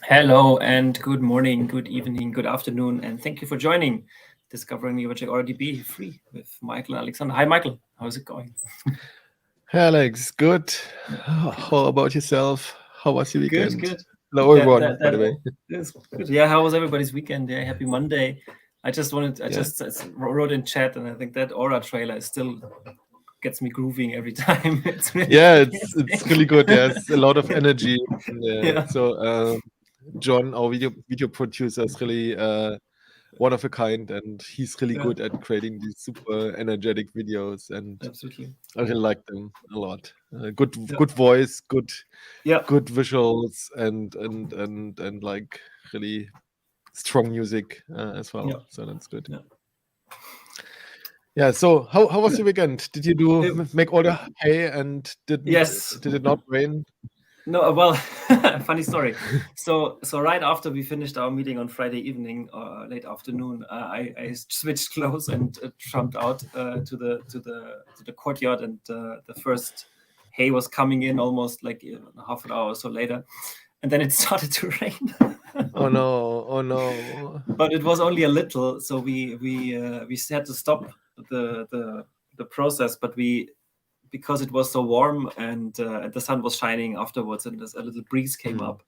Hello and good morning, good evening, good afternoon, and thank you for joining Discovering Neo4j AuraDB free with Michael and Alexander. Hi, Michael. How's it going? Hey, Alex, good. How about yourself? How was your weekend? Good. Hello, everyone, by the way. Is good. Yeah, how was everybody's weekend? Yeah, happy Monday. I just wrote in chat, and I think that Aura trailer still gets me grooving every time. It's really good. There's a lot of energy in there. Yeah. So John, our video producer, is really one of a kind, and he's really good at creating these super energetic videos, and absolutely. I really like them a lot. Good voice, good visuals, and like really strong music as well. Yeah. So that's good. Yeah. So how was your weekend? Did you make all the hay and did it not rain? No, well, funny story. So right after we finished our meeting on Friday evening, late afternoon, I switched clothes and jumped out to the courtyard, and the first hay was coming in almost like half an hour or so later, and then it started to rain. Oh no! But it was only a little, so we had to stop the process, but because it was so warm and the sun was shining afterwards and a little breeze came up.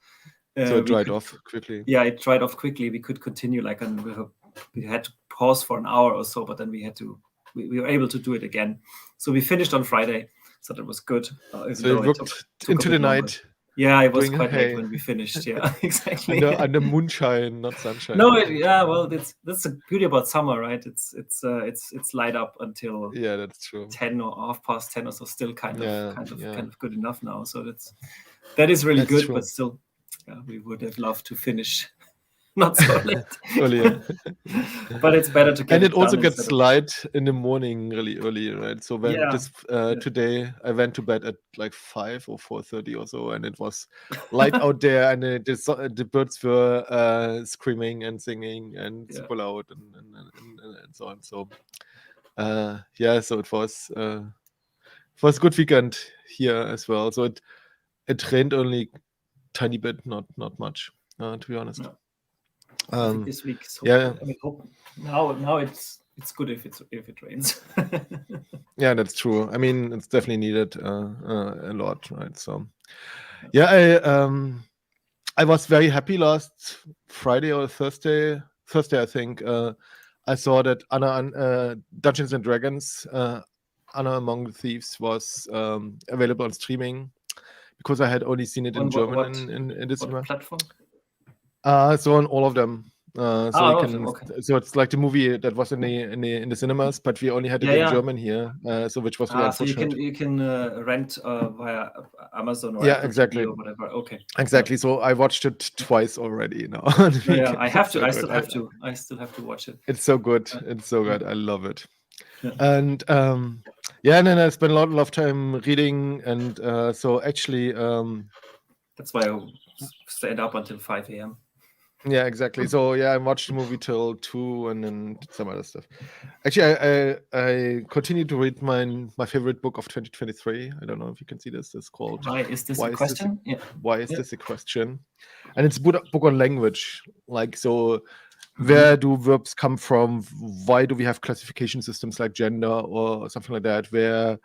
So it dried off quickly. Yeah, it dried off quickly. We could continue, and we had to pause for an hour or so, but then we were able to do it again. So we finished on Friday, so that was good. So it worked into the night. Yeah, it was quite late when we finished. Yeah, exactly. Under moonshine, not sunshine. No, well, that's the beauty about summer, right? It's light up until that's true. 10 or 10:30 or so. Still kind of good enough now. So that is really good, true. But still, we would have loved to finish not so late earlier. But it's better to get and it also gets light in the morning really early, right? So when today I went to bed at like 5 or 4:30 or so, and it was light out there, and the birds were screaming and singing and super loud and so on. So so it was a good weekend here as well. So it rained only tiny bit, not much, to be honest. No. This week, so I mean, now it's good if it rains. Yeah, that's true. I mean, it's definitely needed a lot, right? So, I was very happy last Friday or Thursday, I think. I saw that Dungeons and Dragons, Anna Among the Thieves, was available on streaming, because I had only seen it in German in this platform. So on all of them. So it's like the movie that was in the cinemas, but we only had it in German here. So which was really unfortunate. So you can rent via Amazon or Apple exactly TV or whatever. Okay. Exactly. So I watched it twice already now. Yeah, I have to. I still have to watch it. It's so good. It's so good. I love it. Yeah. And and then I spent a lot of time reading, and so actually that's why I stayed up until 5 a.m. Yeah, exactly. So I watched the movie till 2 and then some other stuff. Actually, I continued to read my favorite book of 2023. I don't know if you can see this. It's called Why Is This a Question? Why is this a question? And it's a book on language. Like, so where do verbs come from? Why do we have classification systems like gender or something like that? Where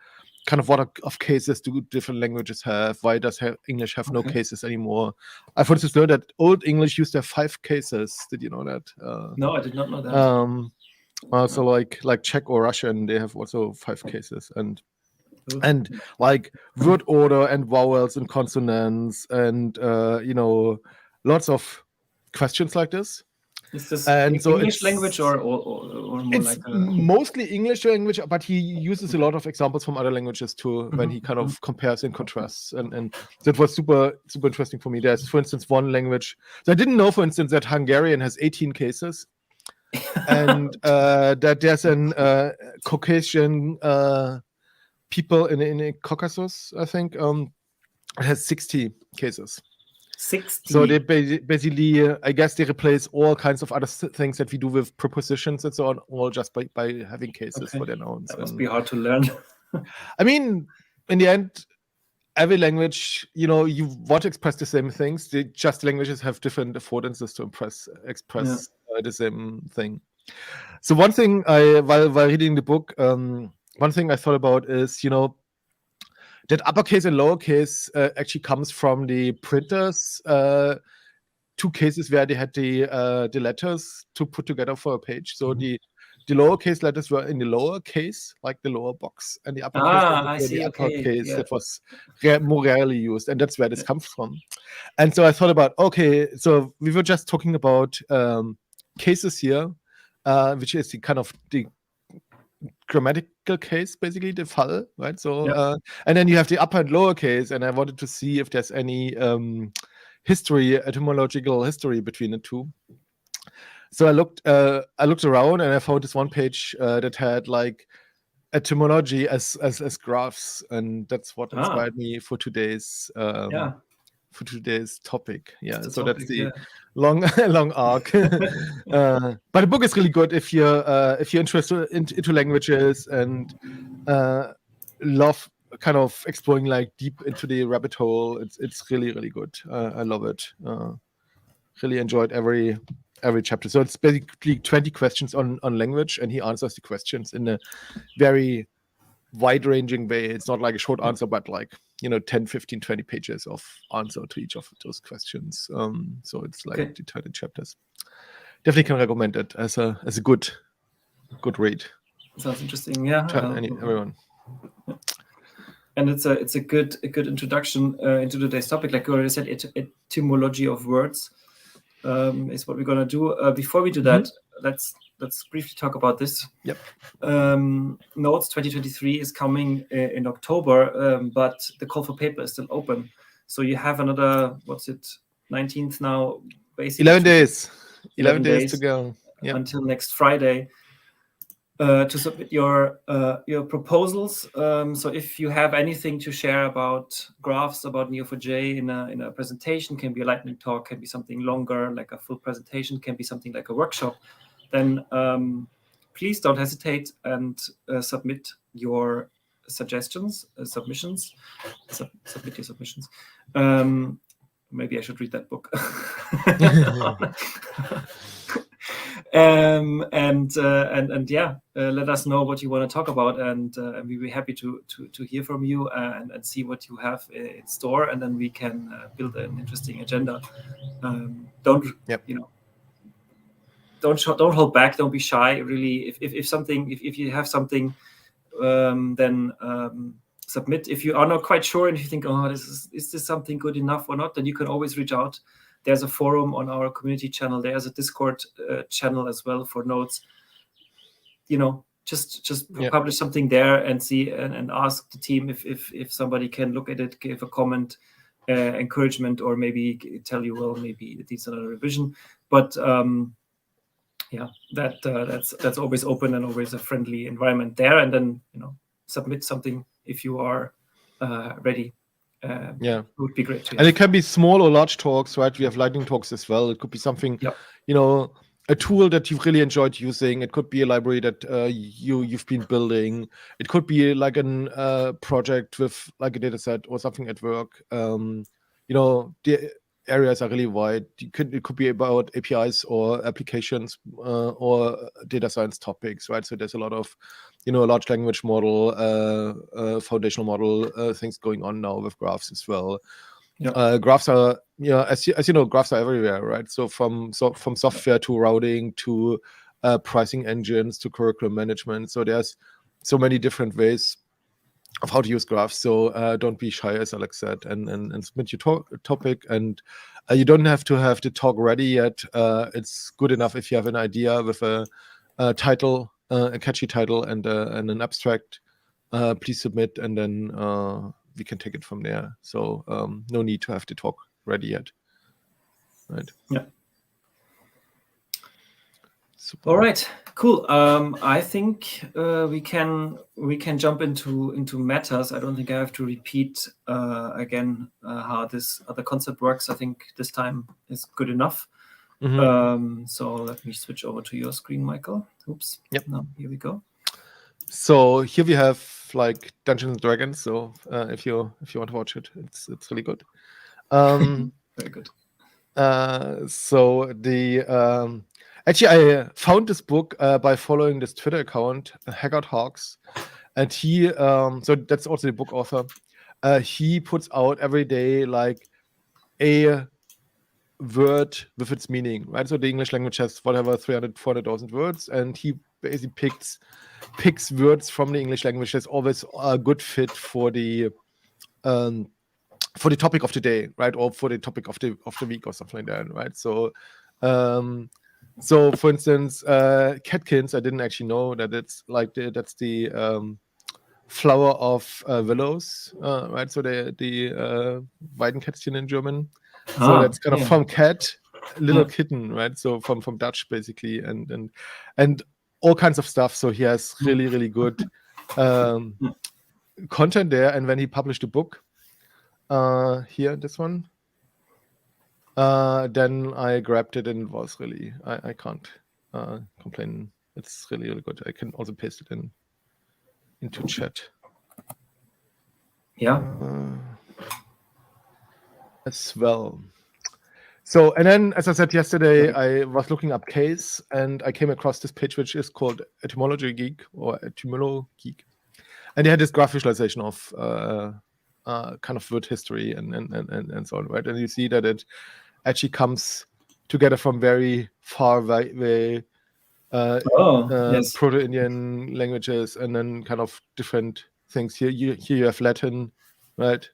kind of what of cases do different languages have? Why does English have no cases anymore? I, for instance, know that Old English used to have 5 cases. Did you know that? No, I did not know that. Also, like Czech or Russian, they have also 5 cases, and like word order and vowels and consonants and lots of questions like this. Is this English language or more it's mostly English language, but he uses a lot of examples from other languages too when he kind of compares and contrasts, and that was super interesting for me. There's, for instance, one language. So I didn't know, for instance, that Hungarian has 18 cases, and that there's an Caucasian people in the Caucasus, I think, has 60 cases. 60. So they basically, I guess, they replace all kinds of other things that we do with prepositions and so on, all just by having cases for their nouns. That must be hard to learn. I mean, in the end, every language, you want to express the same things. Just languages have different affordances to express the same thing. So one thing while reading the book, one thing I thought about is, that uppercase and lowercase actually comes from the printers. Two cases where they had the letters to put together for a page. So the lowercase letters were in the lower case, like the lower box, and the uppercase letters were in the uppercase that was more rarely used, and that's where this comes from. And so I thought about, okay, so we were just talking about cases here, which is the kind of the grammatical case, basically the Fall, right? So and then you have the upper and lower case, and I wanted to see if there's any etymological history between the two. So I looked around, and I found this one page that had like etymology as graphs, and that's what inspired me for today's topic. That's the long arc. But the book is really good if you're interested into languages and love kind of exploring like deep into the rabbit hole. It's really, really good. I love it. Really enjoyed every chapter. So it's basically 20 questions on language, and he answers the questions in a very wide-ranging way. It's not like a short answer, but like 10, 15, 20 pages of answer to each of those questions. So it's like the 20 chapters. Definitely can recommend it as a good read. Sounds interesting. Yeah, everyone. And it's a good introduction into today's topic. Like you already said, etymology of words is what we're gonna do. Before we do that, let's briefly talk about this. Yep. Notes 2023 is coming in October, but the call for paper is still open. So you have another 19th now, basically 11 days. 11 days to go. Yep. Until next Friday. To submit your proposals. So if you have anything to share about graphs, about Neo4j in a presentation, can be a lightning talk, can be something longer, like a full presentation, can be something like a workshop, then please don't hesitate and submit your submissions. Submit your submissions. Maybe I should read that book. Let us know what you want to talk about, and we'll be happy to hear from you and see what you have in store, and then we can build an interesting agenda. Don't hold back. Don't be shy. Really, if you have something, then submit. If you are not quite sure and if you think, is this something good enough or not, then you can always reach out. There's a forum on our community channel. There's a Discord channel as well for notes. Just publish something there and see and ask the team if somebody can look at it, give a comment, encouragement, or maybe tell you, well, maybe it needs another revision. But that's always open and always a friendly environment there. And then submit something if you are ready. It would be great too. And it can be small or large talks, right? We have lightning talks as well. It could be something, a tool that you've really enjoyed using. It could be a library that you've been building. It could be like a project with like a data set or something at work. The areas are really wide. It could be about APIs or applications or data science topics, right? So there's a lot of large language model, foundational model things going on now with graphs as well. Graphs are, as you know, graphs are everywhere, right? So from software to routing to pricing engines to curriculum management. So there's so many different ways of how to use graphs. So don't be shy, as Alex said, and submit your topic. And you don't have to have the talk ready yet. It's good enough if you have an idea with a title, a catchy title, and an abstract. Please submit, and then we can take it from there. So no need to have the talk ready yet. Right. Yeah. Super. All right. Cool. I think we can jump into matters. I don't think I have to repeat again how this other concept works. I think this time is good enough. So let me switch over to your screen, Michael. Oops. Yep. Now here we go. So here we have like Dungeons and Dragons. So if you want to watch it, it's really good. Very good. So the actually I found this book by following this Twitter account, Haggard Hawks, and he so that's also the book author. He puts out every day like a word with its meaning, right? So the English language has whatever 400,000 words, and he basically picks words from the English language that's always a good fit for the topic of the day, right, or for the topic of the week or something like that, right? So for instance, catkins, I didn't actually know that it's like that's the flower of willows, right? So the Weidenkätzchen in German. So that's kind of from cat, little kitten, right? So from Dutch basically, and all kinds of stuff. So he has really good content there. And when he published a book, here, this one, then I grabbed it and it was really, I can't complain. It's really good. I can also paste it into chat. Yeah. As well. So, and then, as I said yesterday, I was looking up case and I came across this page, which is called Etymology Geek or Etymolo Geek. And they had this graph visualization of kind of word history and so on, right? And you see that it actually comes together from very far away yes. Proto-Indian languages and then kind of different things. Here you have Latin, right?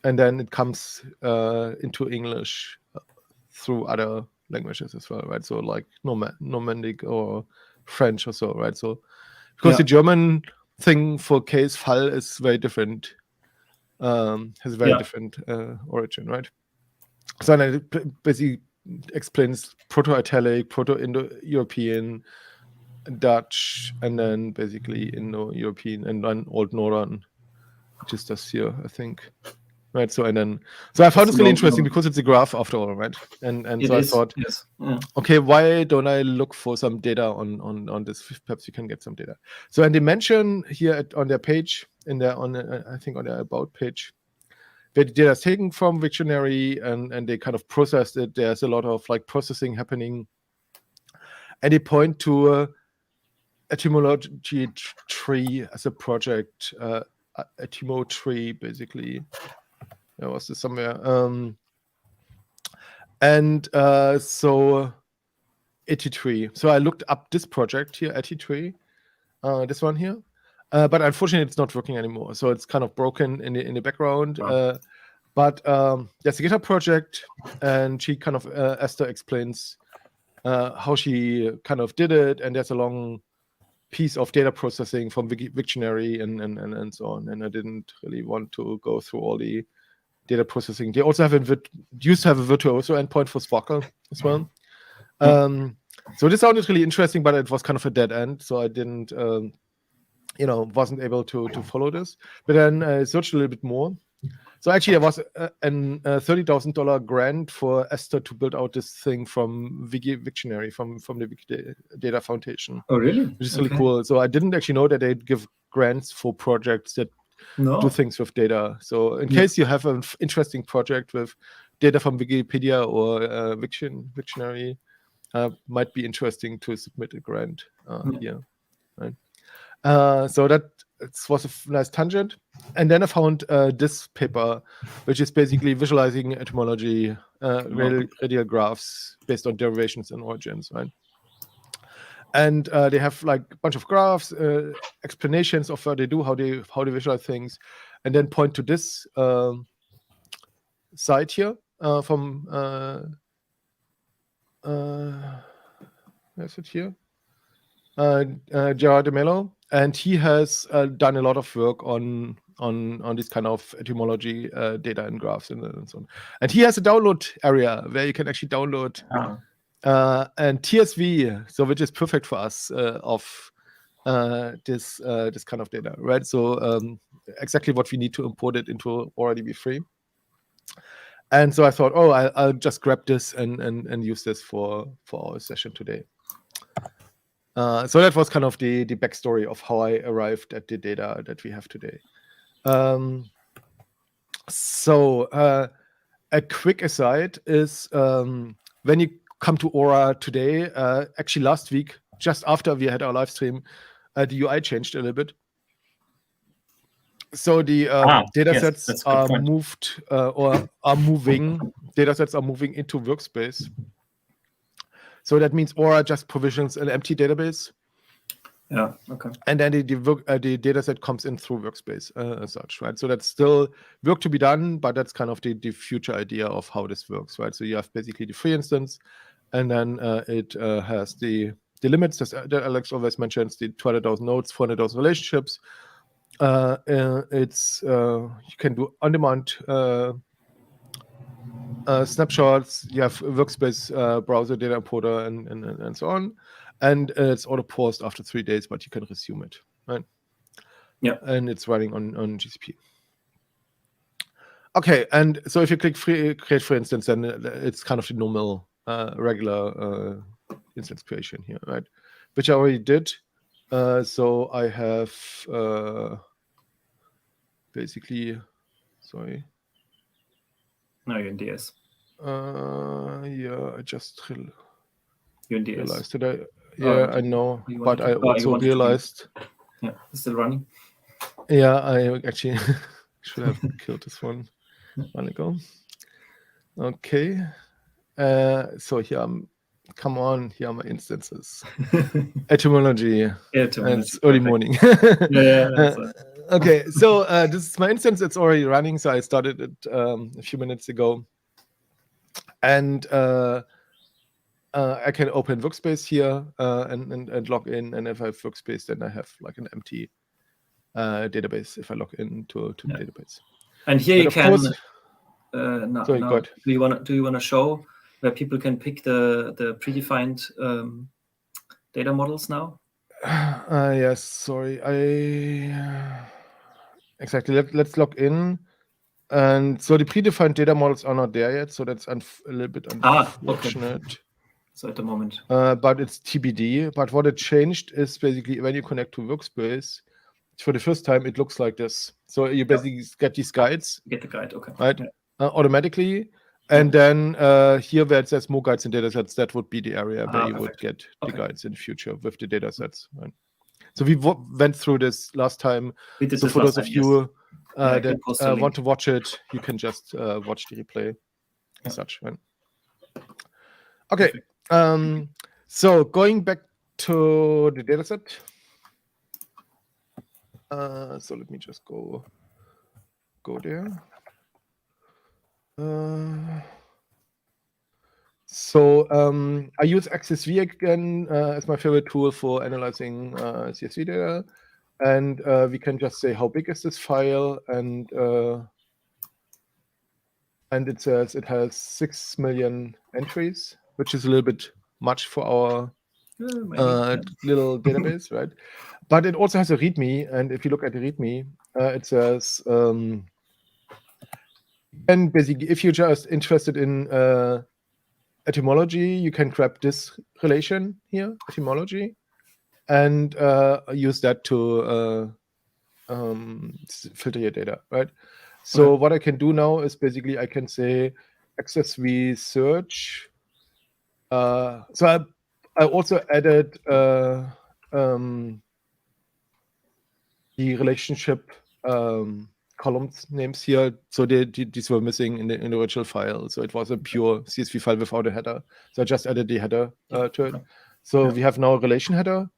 And then it comes into English through other languages as well, right? So like Normandic or French or so, right? So because the German thing for case Fall is very different, has a very different origin, right? So then it basically explains Proto-Italic, Proto-Indo-European, Dutch, and then basically Indo-European and then Old Northern, which is this here, I think. Right. So I found this really interesting because it's a graph after all, right? And so I thought, okay, why don't I look for some data on this? Perhaps you can get some data. So and they mention here on their page, I think on their about page, the data is taken from Wiktionary and they kind of processed it. There's a lot of like processing happening, and they point to Etymology tree as a project, Etymo tree basically. There was this somewhere. So Etitree. So I looked up this project here, Etitree, this one here. But unfortunately, it's not working anymore. So it's kind of broken in the background. Wow. But there's a GitHub project, and she kind of, Esther explains how she kind of did it. And there's a long piece of data processing from Wiktionary and so on. And I didn't really want to go through all the data processing. They also used to have a virtuoso endpoint for Sparkle as well. So this sounded really interesting, but it was kind of a dead end. So I didn't, wasn't able to follow this. But then I searched a little bit more. So actually, there was a $30,000 grant for Esther to build out this thing from Wiktionary, from the Wikidata Foundation. Oh, really? Which is really cool. So I didn't actually know that they'd give grants for projects that do things with data. So in case you have an interesting project with data from Wikipedia or Wiktionary, might be interesting to submit a grant here. Right? So that was a nice tangent. And then I found this paper, which is basically visualizing etymology, radial graphs based on derivations and origins, right? And they have like a bunch of graphs, explanations of what they do, how they visualize things, and then point to this site here from where's it here? Gerard de Mello, and he has done a lot of work on this kind of etymology data and graphs and so on. And he has a download area where you can actually download and TSV, so which is perfect for us of this kind of data, right? So exactly what we need to import it into AuraDB free. And so I thought, oh, I'll just grab this and use this for our session today. So that was kind of the backstory of how I arrived at the data that we have today. So a quick aside is when you come to Aura today, actually last week, just after we had our live stream, the UI changed a little bit. So the datasets are moved or are moving. Datasets are moving into Workspace. So that means Aura just provisions an empty database. Yeah. Okay. And then the dataset comes in through Workspace as such, right? So that's still work to be done, but that's kind of the future idea of how this works, right? So you have basically the free instance, and then it has the limits that Alex always mentions: the 200,000 nodes, 400,000 relationships. It's you can do on-demand snapshots. You have Workspace browser data importer and so on. And it's auto-paused after 3 days, but you can resume it, right? Yeah. And it's running on GCP. Okay, and so if you click create free instance, then it's kind of the normal, regular instance creation here, right? Which I already did. So I have basically, sorry. No, you're in DS. Yeah, I just you're in DS. realized that I know, but I also realized. Yeah, it's still running. Yeah, I actually should have killed this one a while ago. Okay. So here, come on, here are my instances. Etymology. It's early morning. Yeah. Okay, so this is my instance. It's already running. So I started it a few minutes ago. And I can open Workspace here and log in. And if I have Workspace, then I have like an empty database if I log into the database. And here you can. Sorry, do you want to show where people can pick the predefined data models now? Yes. Sorry. Exactly. Let's log in. And so the predefined data models are not there yet, so that's a little bit unfortunate. Okay. So at the moment. But it's TBD. But what it changed is basically when you connect to Workspace, for the first time, it looks like this. So you basically get these guides. Get the guide, okay. Right? Yeah. Automatically. And then here where it says more guides and datasets, that would be the area where you would get the guides in the future with the datasets. Right? So we went through this last time. So for those of you that want to watch it, you can just watch the replay as such. Right? Okay. So going back to the dataset. So let me just go there. So I use AccessV again as my favorite tool for analyzing CSV data. And we can just say how big is this file, and it says it has 6 million entries, which is a little bit much for our little database, right? But it also has a README, and if you look at the README, it says, and basically, if you're just interested in etymology, you can grab this relation here, etymology, and use that to filter your data, right? So what I can do now is basically I can say AccessV search. So I also added the relationship columns names here. So these were missing in the original file. So it was a pure CSV file without a header. So I just added the header to it. So we have now a relation header.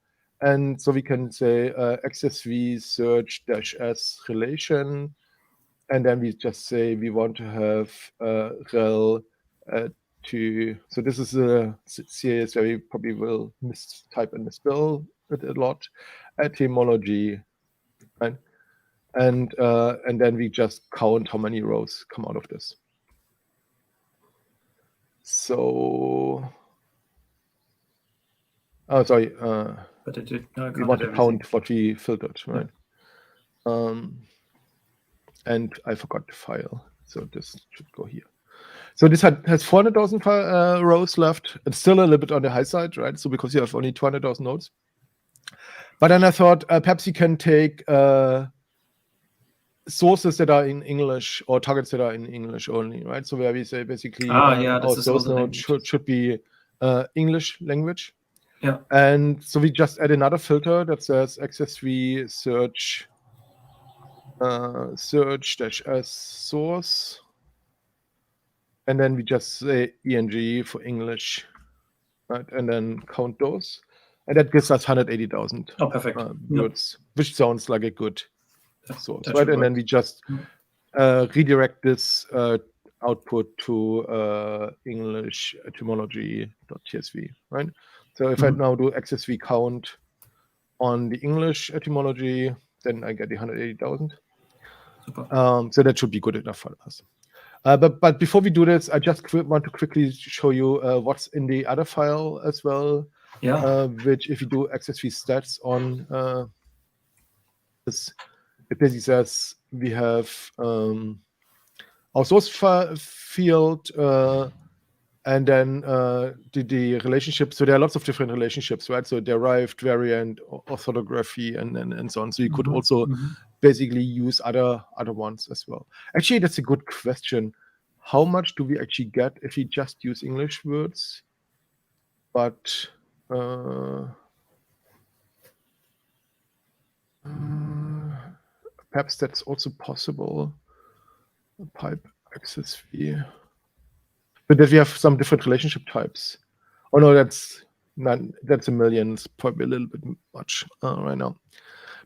And so we can say AccessV search -s relation. And then we just say we want to have rel so this is a CAS where we probably will mistype and misspell it a lot. Etymology, right? And then we just count how many rows come out of this. So, oh, sorry. But it did. We want to count what we filtered, right? And I forgot the file, so this should go here. So this has 400,000 rows left. It's still a little bit on the high side, right? So because you have only 200,000 nodes. But then I thought perhaps you can take sources that are in English or targets that are in English only, right? So where we say basically our source node should be English language. Yeah. And so we just add another filter that says XSV search -s source. And then we just say ENG for English, right? And then count those. And that gives us 180,000 words, which sounds like a good source, right? And then we just redirect this output to English etymology.tsv, right? So if I now do XSV count on the English etymology, then I get the 180,000. So that should be good enough for us. But before we do this, I just want to quickly show you what's in the other file as well. Yeah. Which, if you do XSV stats on this, it basically says we have our source field and then the relationship. So there are lots of different relationships, right? So derived, variant, orthography, and so on. So you could also basically use other ones as well. Actually, that's a good question. How much do we actually get if we just use English words? But perhaps that's also possible. Pipe XSV. But that we have some different relationship types. Oh no, that's a million. It's probably a little bit much right now.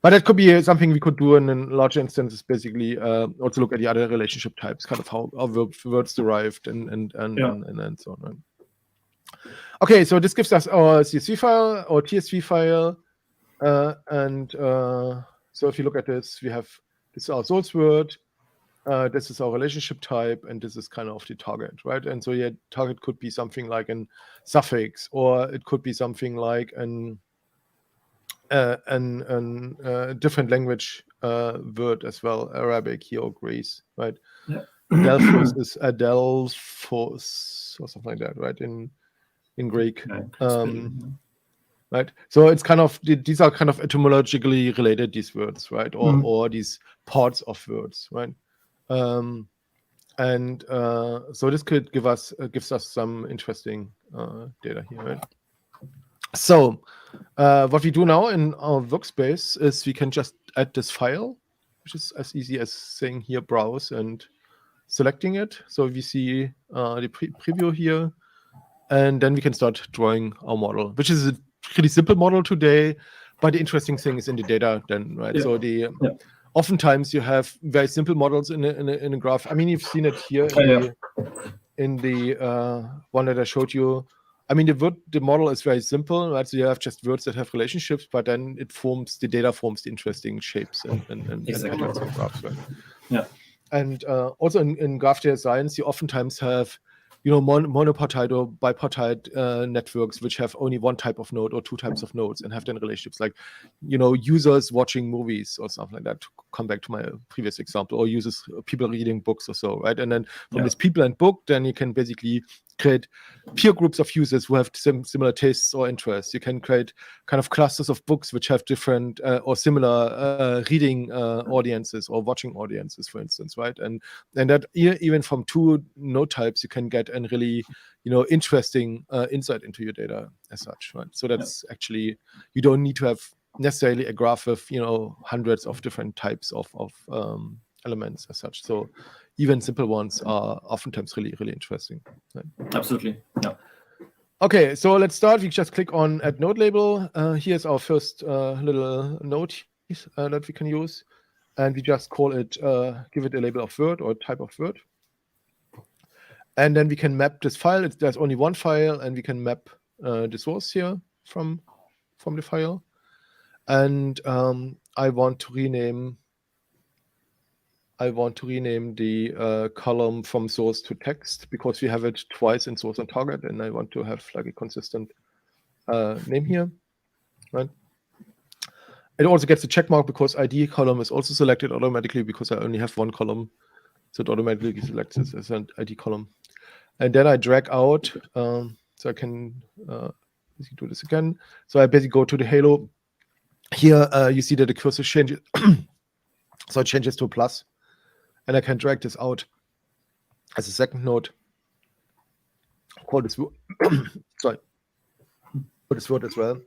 But that could be something we could do in a larger instance, is basically also look at the other relationship types, kind of how words derived and so on. Right? Okay, so this gives us our CSV file or TSV file. So if you look at this, we have this is our source word. This is our relationship type, and this is kind of the target, right? And so your target could be something like an suffix, or it could be something like a different language word as well, Arabic here or Greece, right? Yeah. Delphos is Adelphos or something like that, right? In Greek. Right. So it's kind of these are kind of etymologically related, these words, right? Or these parts of words, right? So this could gives us some interesting data here, right? So what we do now in our workspace is we can just add this file, which is as easy as saying here browse and selecting it. So we see the preview here, and then we can start drawing our model, which is a pretty simple model today. But the interesting thing is in the data then, right? So oftentimes you have very simple models in a graph. I mean, you've seen it here in the one that I showed you. I mean, the model is very simple, right? So you have just words that have relationships, but then the data forms the interesting shapes and patterns of graphs, right? Yeah. And also in graph data science, you oftentimes have monopartite or bipartite networks which have only one type of node or two types of nodes and have then relationships like users watching movies or something like that, to come back to my previous example, or people reading books or so, right? And then from this people and book, then you can basically create peer groups of users who have similar tastes or interests. You can create kind of clusters of books which have different or similar reading audiences or watching audiences, for instance, right? And that even from two node types, you can get a really interesting insight into your data as such, right? So that's actually, you don't need to have necessarily a graph with hundreds of different types of elements as such. So even simple ones are oftentimes really, really interesting. Right? Absolutely. Yeah. Okay, so let's start. We just click on Add Node Label. Here's our first little node that we can use. And we just call it, give it a label of word or type of word. And then we can map this file. There's only one file, and we can map the source here from the file. And I want to rename the column from source to text, because we have it twice in source and target, and I want to have like a consistent name here, right? It also gets a check mark because ID column is also selected automatically, because I only have one column, so it automatically selects this as an ID column. And then I drag out, so I can basically do this again. So I basically go to the halo Here you see that the cursor changes, so it changes to a plus, and I can drag this out as a second node. Call this sorry, for this word as well.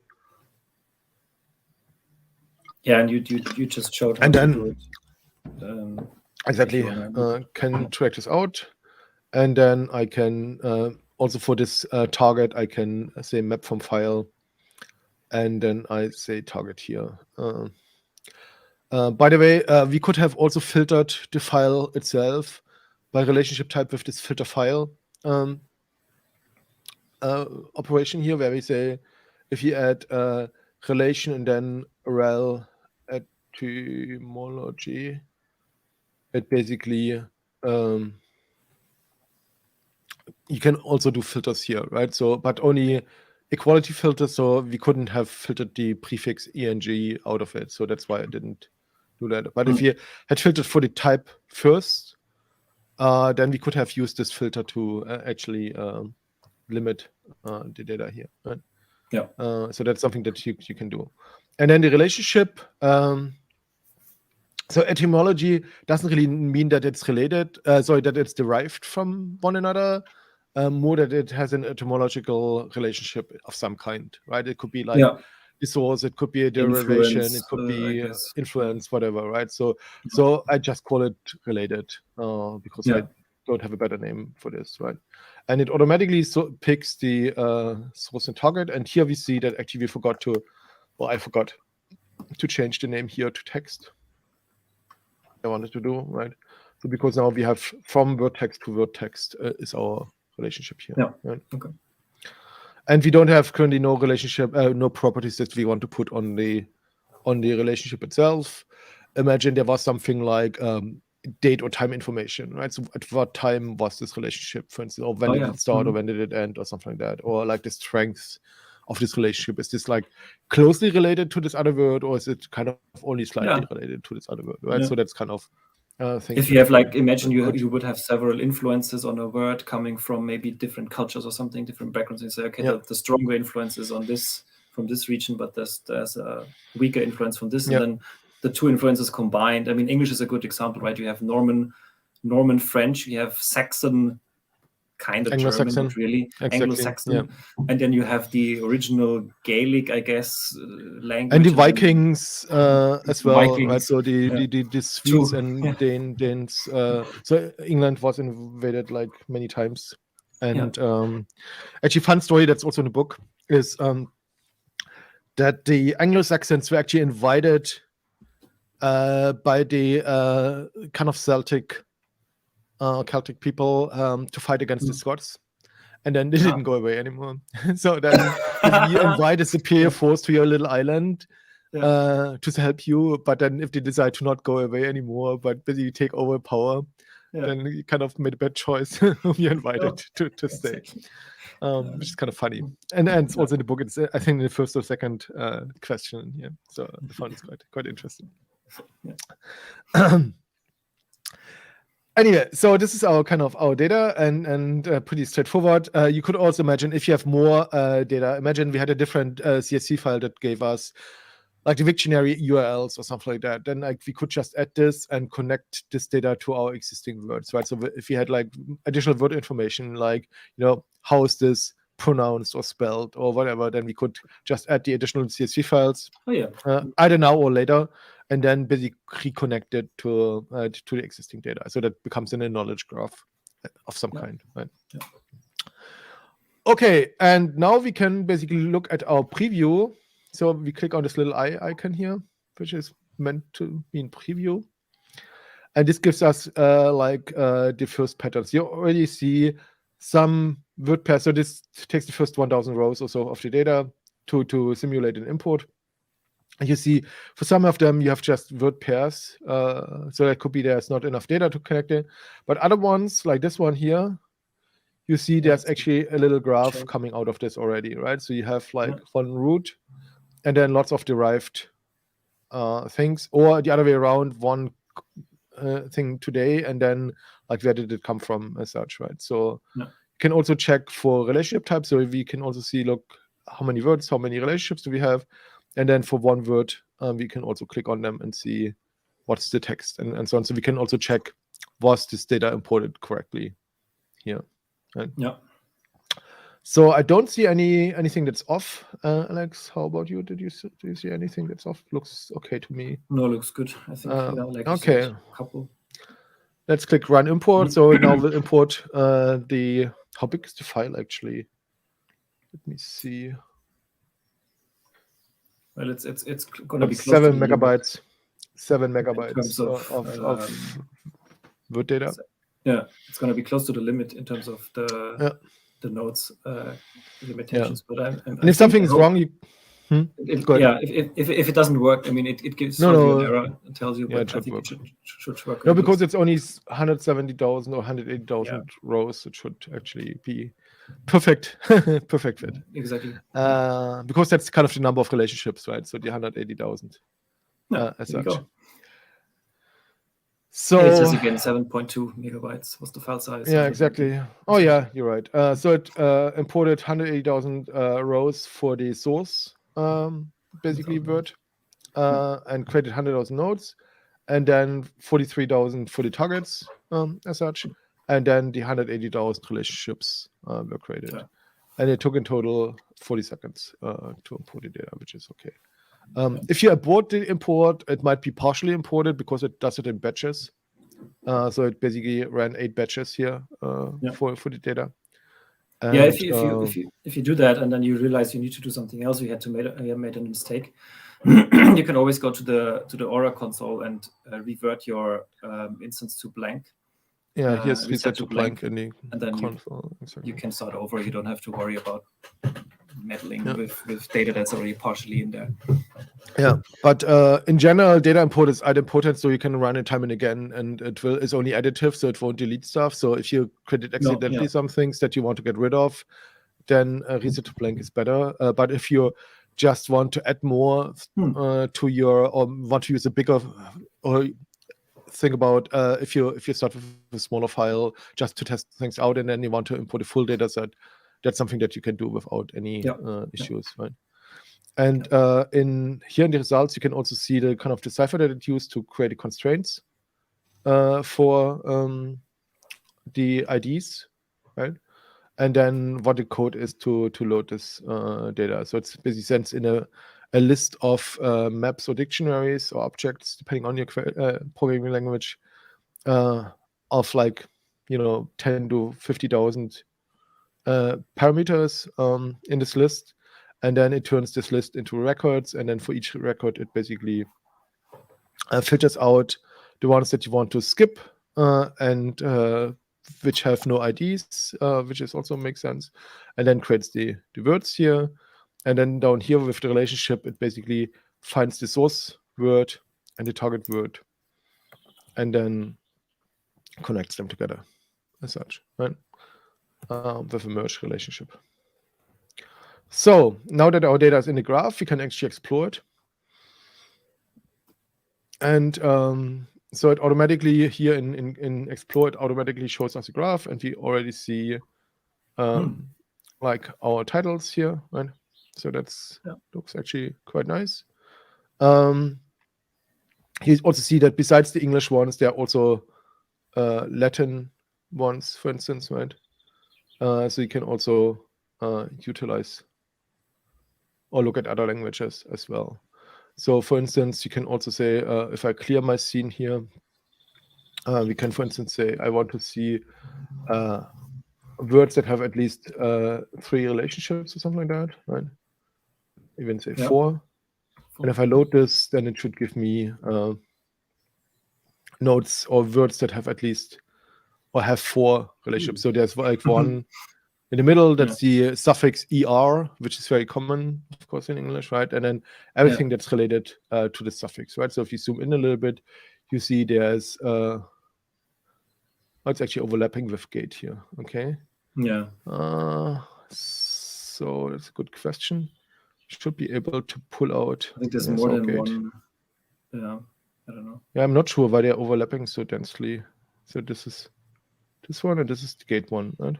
Yeah, and you just showed how to do it. Exactly. Can drag this out, and then I can also for this target I can say map from file, and then I say target here. By the way, we could have also filtered the file itself by relationship type with this filter file operation here, where we say if you add relation and then rel etymology, it basically you can also do filters here, right? So, but only equality filters, so we couldn't have filtered the prefix eng out of it, so that's why I didn't do that. But if you had filtered for the type first, then we could have used this filter to actually limit the data here, right? Yeah. So that's something that you can do. And then the relationship, so etymology doesn't really mean that it's related, that it's derived from one another, more that it has an etymological relationship of some kind, right? It could be like the source, it could be a derivation, it could be influence, whatever, right? So I just call it related because I don't have a better name for this, right? And it automatically picks the source and target. And here we see that actually I forgot to change the name here to text. I wanted to do, right? So because now we have from word text to word text is our relationship here. Yeah. Right? Okay. And we don't have currently no relationship, no properties that we want to put on the relationship itself. Imagine there was something like date or time information, right? So at what time was this relationship, for instance, or when did it start or when did it end or something like that, or like the strength of this relationship. Is this like closely related to this other word, or is it kind of only slightly related to this other word, right? So that's kind of things. If you have like, imagine you would have several influences on a word coming from maybe different cultures or something, different backgrounds, and you say, okay, the stronger influence is on this from this region, but there's a weaker influence from this, and then the two influences combined. I mean, English is a good example, right? You have Norman French, you have Saxon, kind of German, but really Anglo-Saxon, and then you have the original Gaelic, I guess, language, and the Vikings as well, Vikings, right? So the Swedes and Danes. So England was invaded like many times, and actually, fun story that's also in the book is that the Anglo-Saxons were actually invited by the kind of Celtic people to fight against the Scots, and then they didn't go away anymore. So then you invite a superior force to your little island to help you, but then if they decide to not go away anymore, but basically take over power, then you kind of made a bad choice. You're invited to stay, which is kind of funny. And it's also in the book. It's I think in the first or second question here. So the fun is quite interesting. Anyway, so this is our data and pretty straightforward. You could also imagine if you have more data. Imagine we had a different CSV file that gave us like the dictionary URLs or something like that. Then like we could just add this and connect this data to our existing words, right? So if you had like additional word information, like how is this pronounced or spelled or whatever, then we could just add the additional CSV files either now or later, and then basically reconnect it to the existing data. So that becomes a knowledge graph of some kind, right? Okay, and now we can basically look at our preview. So we click on this little eye icon here, which is meant to mean preview. And this gives us the first patterns. You already see some word pairs. So this takes the first 1,000 rows or so of the data to simulate an import. And you see for some of them, you have just word pairs. So that could be there's not enough data to connect it. But other ones, like this one here, you see there's actually a little graph coming out of this already, right? So you have like one root and then lots of derived things, or the other way around, one thing today, and then like where did it come from as such, right? So you can also check for relationship types. So we can also see, look, how many words, how many relationships do we have? And then for one word, we can also click on them and see what's the text and so on. So we can also check, was this data imported correctly here? Right? Yeah. So I don't see anything that's off. Alex, how about you? Do you see anything that's off? Looks okay to me. No, looks good. I think, like you okay. said, a couple. Let's click run import. So now we'll import how big is the file actually? Let me see. Well, it's going to be close 7 to megabytes. 7 megabytes of Word data. Yeah, it's going to be close to the limit in terms of the nodes limitations. But and if something is wrong, you if it doesn't work, I mean, it gives you an error and tells you, but I think it should work. No, because it's only 170,000 or 180,000 rows. It should actually be perfect fit. Exactly. Because that's kind of the number of relationships, right? So the 180,000 as such. So it says again 7.2 megabytes was the file size. Yeah, exactly. Oh yeah, you're right. So it imported 180,000 rows for the source, basically Word, and created 100,000 nodes, and then 43,000 for the targets as such, and then the 180,000 relationships were created. Yeah. And it took in total 40 seconds to import the data, which is okay. If you abort the import, it might be partially imported because it does it in batches. So it basically ran 8 batches here for the data. And, if you do that and then you realize you need to do something else, you made a mistake. You can always go to the Aura console and revert your instance to blank. Yeah, here's reset to blank in the console. You can start over. You don't have to worry about meddling with data that's already partially in there. Yeah, but in general, data import is idempotent, so you can run it time and again, and it's only additive, so it won't delete stuff. So if you created accidentally some things that you want to get rid of, then reset to blank is better. But if you just want to add more to your, or want to use a bigger, or think about if you start with a smaller file just to test things out, and then you want to import a full data set, that's something that you can do without any issues, right? And in the results, you can also see the kind of the cipher that it used to create the constraints for the IDs, right? And then what the code is to load this data. So it's basically sent in a list of maps or dictionaries or objects, depending on your programming language, of 10 to 50,000 parameters in this list. And then it turns this list into records. And then for each record, it basically filters out the ones that you want to skip and which have no IDs, which is also makes sense. And then creates the words here. And then down here with the relationship, it basically finds the source word and the target word, and then connects them together as such, right? With a merge relationship. So now that our data is in the graph, we can actually explore it. And so it automatically here in Explore, it automatically shows us a graph, and we already see like our titles here, right? So that's looks actually quite nice. You also see that besides the English ones, there are also Latin ones, for instance, right? So you can also utilize or look at other languages as well. So for instance, you can also say, if I clear my scene here, we can, for instance, say, I want to see words that have at least 3 relationships or something like that, right? Even say 4. And if I load this, then it should give me nodes or words that have at least or have 4 relationships. So there's like one in the middle, that's the suffix ER, which is very common, of course, in English, right? And then everything that's related to the suffix, right? So if you zoom in a little bit, you see there's it's actually overlapping with gate here, okay? Yeah. So that's a good question. Should be able to pull out. I think there's more than one. Yeah, I don't know. Yeah, I'm not sure why they're overlapping so densely. So this is this one, and this is the gate one, right?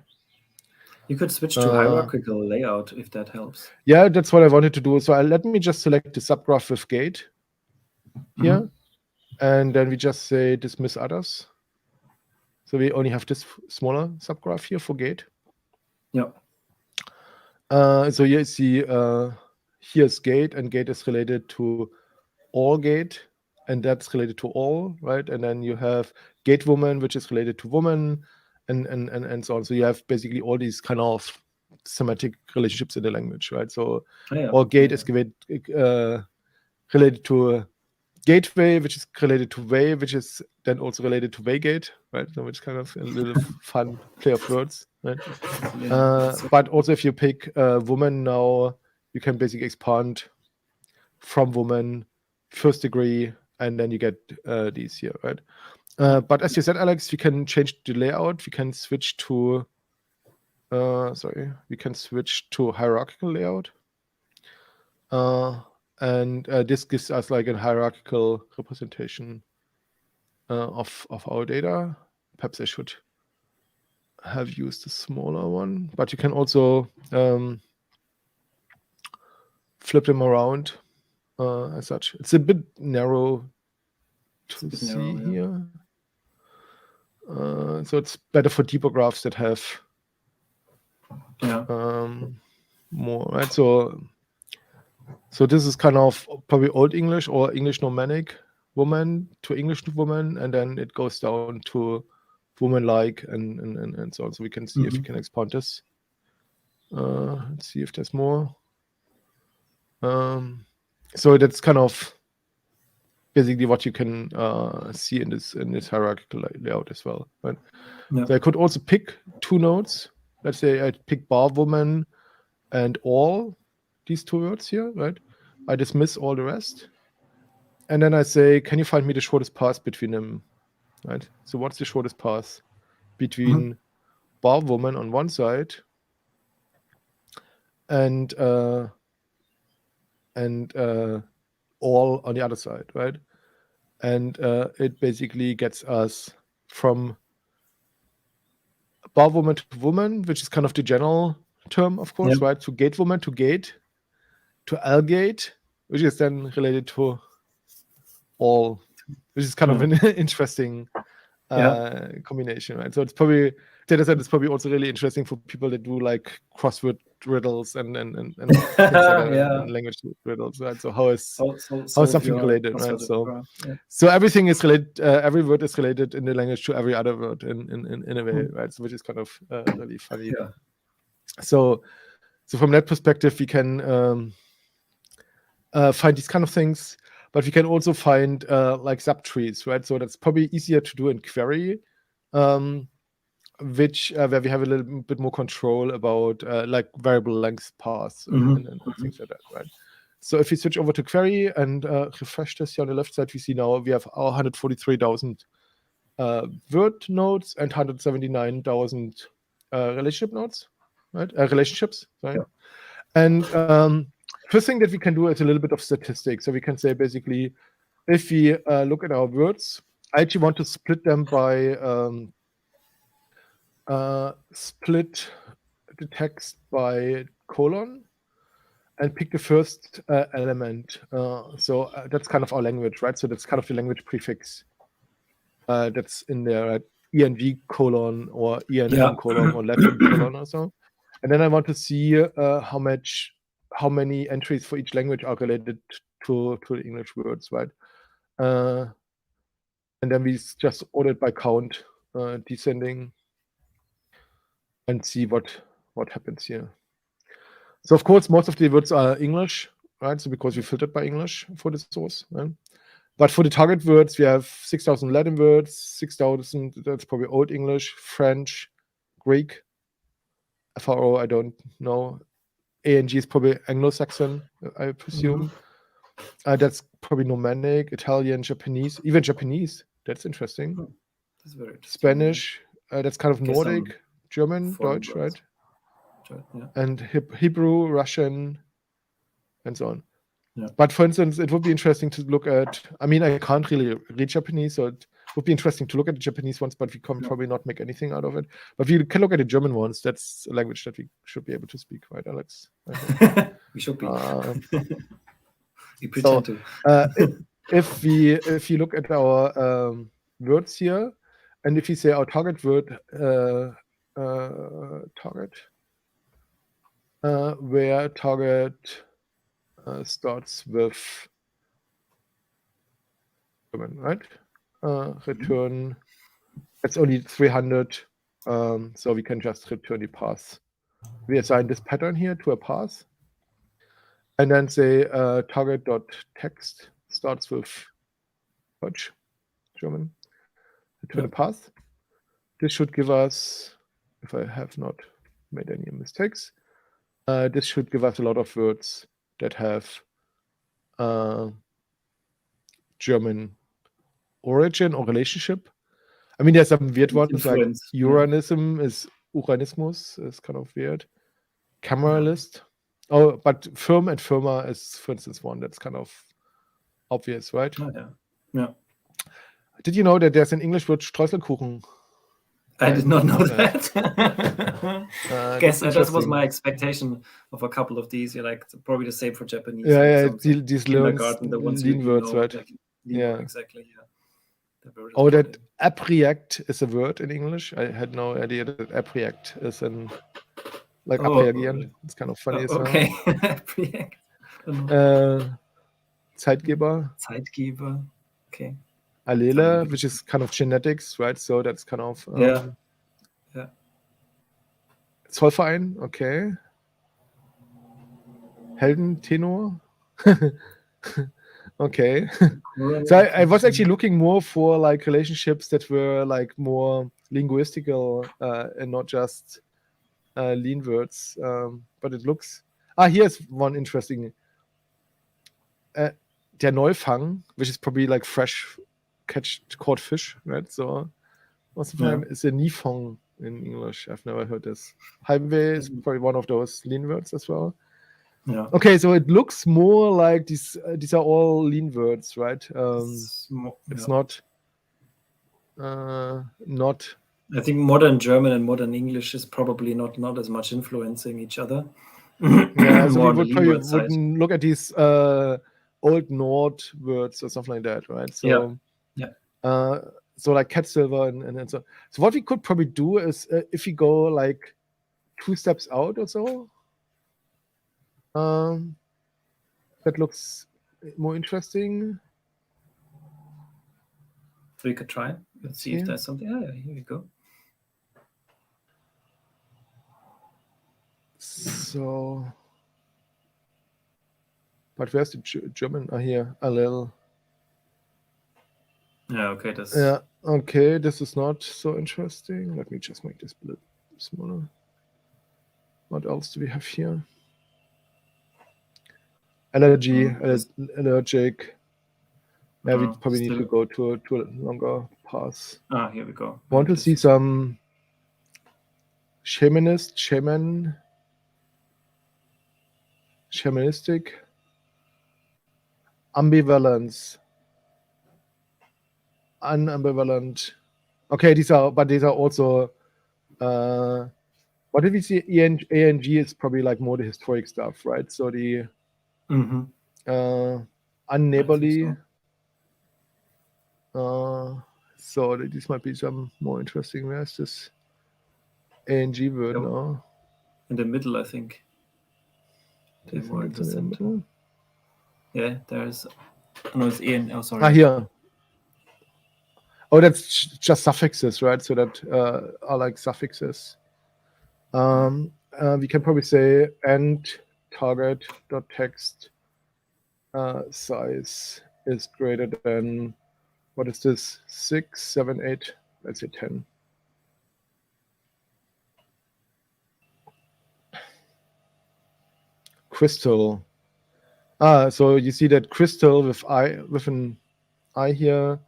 You could switch to hierarchical layout if that helps. Yeah, that's what I wanted to do. So let me just select the subgraph with gate. here. And then we just say dismiss others. So we only have this smaller subgraph here for gate. Yeah. So here you see here's gate, and gate is related to all gate, and that's related to all, right? And then you have gate woman, which is related to woman, and so on. So you have basically all these kind of semantic relationships in the language, right? So all gate is related to gateway, which is related to way, which is then also related to waygate, right? So which kind of a little fun play of words, right? But also if you pick woman now, you can basically expand from woman, first degree, and then you get these here, right? But as you said, Alex, we can change the layout. We can switch to hierarchical layout. And this gives us like a hierarchical representation of our data. Perhaps I should have used a smaller one, but you can also flip them around as such. It's a bit narrow to see here. So it's better for deeper graphs that have more, right? So this is kind of probably Old English or English Normannic woman to English woman, and then it goes down to woman-like and so on. So we can see if we can expand this. Let's see if there's more. So that's kind of basically what you can see in this hierarchical layout as well. Right? So I could also pick two nodes. Let's say I pick bar woman and all these two words here, right? I dismiss all the rest. And then I say, can you find me the shortest path between them, right? So what's the shortest path between bar woman on one side and all on the other side, right? And it basically gets us from bar woman to woman, which is kind of the general term, of course, right? To gate woman to gate, to L-gate, which is then related to all, which is kind of an interesting combination, right? So it's probably data set is probably also really interesting for people that do like crossword riddles and things like that, and language riddles, right? So how is something related, right? So everything is related. Every word is related in the language to every other word in a way, right? So which is kind of really funny. So from that perspective, we can find these kind of things. But we can also find like subtrees, right? So that's probably easier to do in query, which where we have a little bit more control about like variable length paths and things like that, right? So if we switch over to query and refresh this here on the left side, we see now we have our 143,000 word nodes and 179,000 relationship nodes, right? Relationships, right? And first thing that we can do is a little bit of statistics. So we can say basically, if we look at our words, I actually want to split them by split the text by colon and pick the first element. So that's kind of our language, right? So that's kind of the language prefix that's in there, right? ENG colon or ENM colon or Latin colon or so. And then I want to see how many entries for each language are related to the English words, right? And then we just order it by count, descending, and see what happens here. So of course, most of the words are English, right? So because we filtered by English for the source, right? But for the target words, we have 6,000 Latin words, 6,000, that's probably Old English, French, Greek, FRO, I don't know. ANG is probably Anglo-Saxon, I presume. That's probably Normannic, Italian, Japanese, even Japanese. That's interesting. That's very interesting. Spanish, that's kind of Nordic, German, Deutsch, right? And Hebrew, Russian, and so on. But for instance, it would be interesting to look at, I mean, I can't really read Japanese, so it would be interesting to look at the Japanese ones, but we can probably not make anything out of it. But we can look at the German ones. That's a language that we should be able to speak, right, Alex? We should be. We pretend to. if you look at our words here, and if you say our target word where target starts with German, right? Return. It's only 300, so we can just return the path. We assign this pattern here to a path, and then say target.text starts with Deutsch, German. Return a path. This should give us, if I have not made any mistakes, this should give us a lot of words that have German origin or relationship. I mean, there's some weird ones like Uranism is Uranismus is kind of weird. Cameralist. Oh, but firm and firmer is, for instance, one that's kind of obvious, right? Oh, yeah. Did you know that there's an English word Streuselkuchen? I did not know that. Guess that was my expectation of a couple of these. You're like probably the same for Japanese. Yeah, these kindergarten, the ones lean words, right? Like, exactly. Yeah. Oh, that appreact is a word in English. I had no idea that appreact is an like abreagieren. It's kind of funny as well. Okay. Appreact. Zeitgeber. Okay. Allele, which is kind of genetics, right? So that's kind of yeah. Zollverein, okay. Heldentenor. Okay. So I was actually looking more for like relationships that were like more linguistical and not just lean words. But it looks. Here's one interesting. Der Neufang, which is probably like fresh caught fish, right? So most of the time it's a Nifong in English. I've never heard this. Highway is probably one of those lean words as well. Yeah. Okay, so it looks more like these are all lean words, right? It's not. I think modern German and modern English is probably not as much influencing each other. Yeah, so we wouldn't look at these Old Nord words or something like that, right? So so like cat silver and so. So what we could probably do is if we go like 2 steps out or so. That looks more interesting. We could try. Let's see if there's something. Yeah, here we go. So, but where's the German? Here, a little. Yeah, okay. Okay, this is not so interesting. Let me just make this a bit smaller. What else do we have here? Allergy, allergic. Yeah, we probably need to go to a longer path. Here we go. Want to see some shamanistic, ambivalence, unambivalent. Okay, these are also. What did we see? ANG is probably like more the historic stuff, right? So the unneighborly. So these might be some more interesting. Where's this ANG word now? In the middle, I think. More interesting. Yeah, there's. No, it's AN. Oh, sorry. Here. Oh, that's just suffixes, right? So that are like suffixes. We can probably say and target.text size is greater than, what is this? 6, 7, 8. Let's say 10. Crystal. So you see that crystal with an I here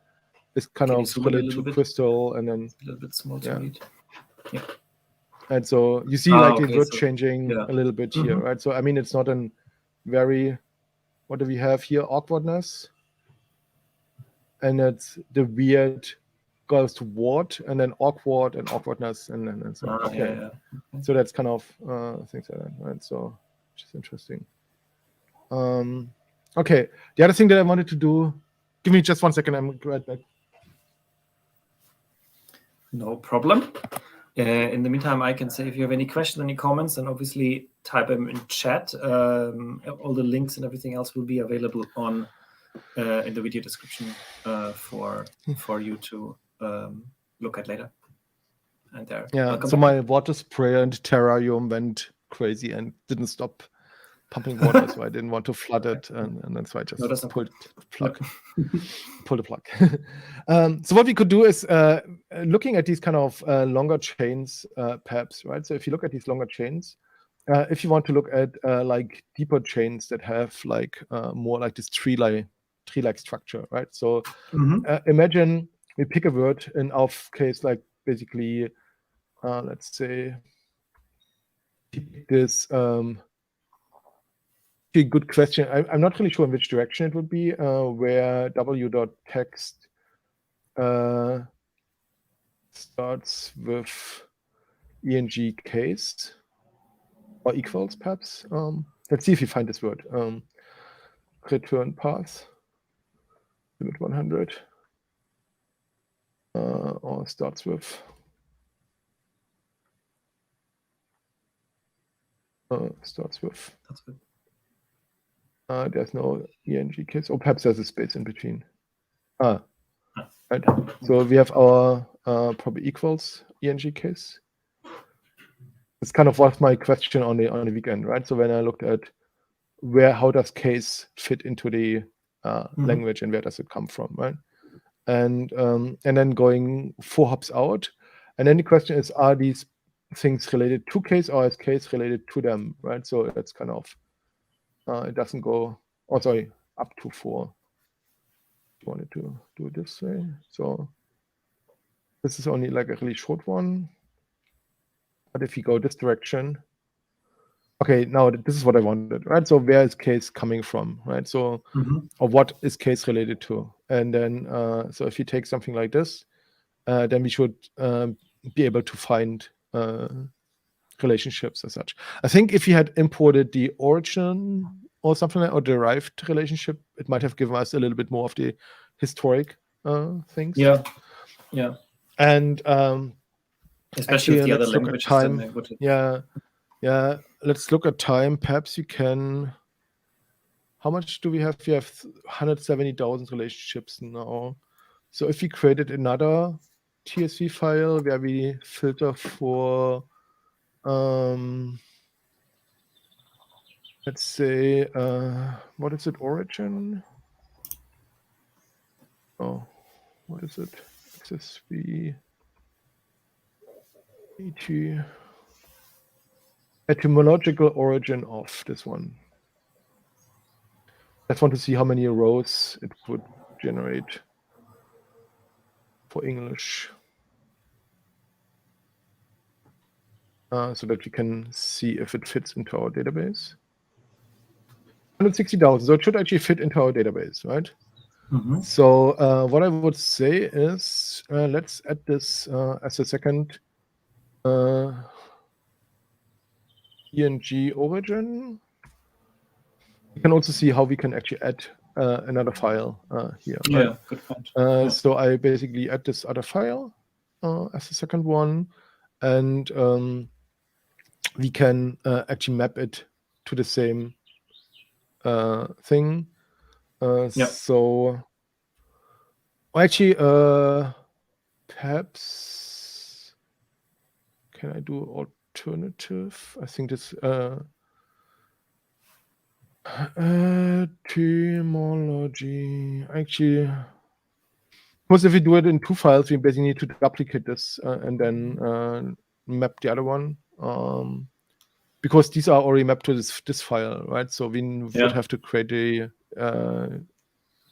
is kind of related to crystal, and then a little bit small to read. Yeah. And so you see the word changing a little bit here, right? So I mean, it's not a very, what do we have here? Awkwardness. And it's the weird goes to ward, and then awkward and awkwardness, and so okay. So that's kind of things like that, right? So which is interesting. Okay, the other thing that I wanted to do Give me just 1 second. I'm right back. No problem. In the meantime, I can say if you have any questions, any comments, and obviously type them in chat. All the links and everything else will be available on in the video description for you to look at later. And there. Yeah. So my water sprayer and terrarium went crazy and didn't stop pumping water, so I didn't want to flood it, and that's why I just pulled the plug. So what we could do is looking at these kind of longer chains, perhaps, right? So if you look at these longer chains, if you want to look at like deeper chains that have like more like this tree-like structure, right? So imagine we pick a word in our case, like basically, let's say this. Good question. I'm not really sure in which direction it would be, where w.text starts with eng case or equals, perhaps. Let's see if you find this word. Return path, limit 100, or starts with. There's no eng case, or perhaps there's a space in between. Right. So we have our probably equals eng case. It's kind of what my question on the weekend, right? So when I looked at how does case fit into the language and where does it come from, right? And then going 4 hops out, and then the question is, are these things related to case or is case related to them, right? So that's kind of it doesn't go. Oh, sorry, up to 4. I wanted to do it this way. So this is only like a really short one. But if you go this direction, okay, now this is what I wanted, right? So where is case coming from, right? So, or what is case related to? And then, so if you take something like this, then we should be able to find relationships as such. I think if you had imported the origin or something like, or derived relationship, it might have given us a little bit more of the historic things. Yeah. And especially actually, with the other let's look at languages. time. Yeah. Let's look at time. Perhaps you can. How much do we have? We have 170,000 relationships now. So if we created another TSV file where we filter for, let's say, what is it? Origin? Oh, what is it? XSV. Etymological origin of this one. I just want to see how many rows it would generate for English, so that we can see if it fits into our database. 160,000, so it should actually fit into our database, right? So what I would say is, let's add this as a second eng origin. You can also see how we can actually add another file here. Yeah, right? good point. So I basically add this other file as a second one, and we can actually map it to the same thing. So actually, perhaps can I do alternative? I think this etymology actually. Because if we do it in 2 files, we basically need to duplicate this and then map the other one. Because these are already mapped to this file, right? So we would have to create a